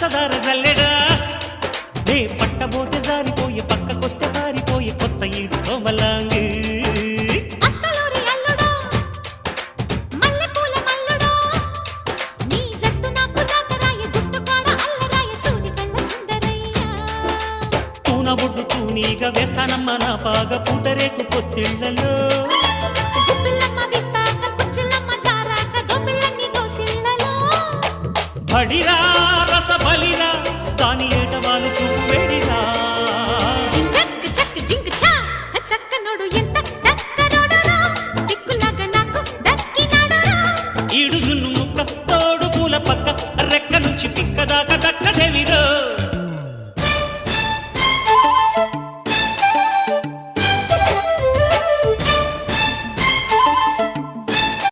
పంచదార జల్లెడా నే పట్టబోతే జారిపోయే పక్కకొస్తే పారిపోయే కొత్త ఈడు కోమలాంగి ఒడ్డు తూనీగా వేస్తానమ్మ నా పాగ పూతరేకు పొత్తిళ్లలో బడిరా